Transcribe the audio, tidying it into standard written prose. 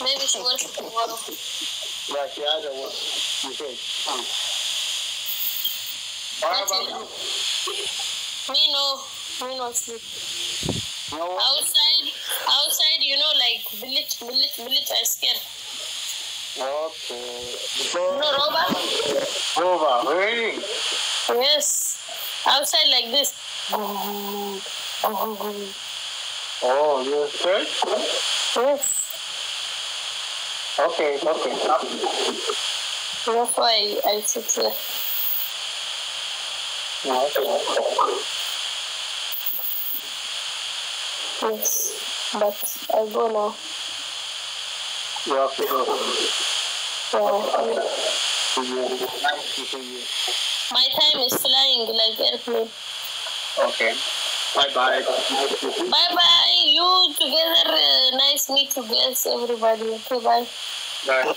Maybe she works tomorrow. Yeah, she has a work. You said. What about you? Me no sleep. No. Outside, like village, I scared. Okay. No, Roba? Roba, raining. Yes. Outside like this. Oh, you're scared? Yes. Okay. That's why I sit here. Okay. Yes. But I go now. You have to go. Yeah. Nice to see you. My time is flying like airplane. Okay. Bye-bye. Bye-bye. You together. Nice meet you guys, everybody. Okay, bye. Bye.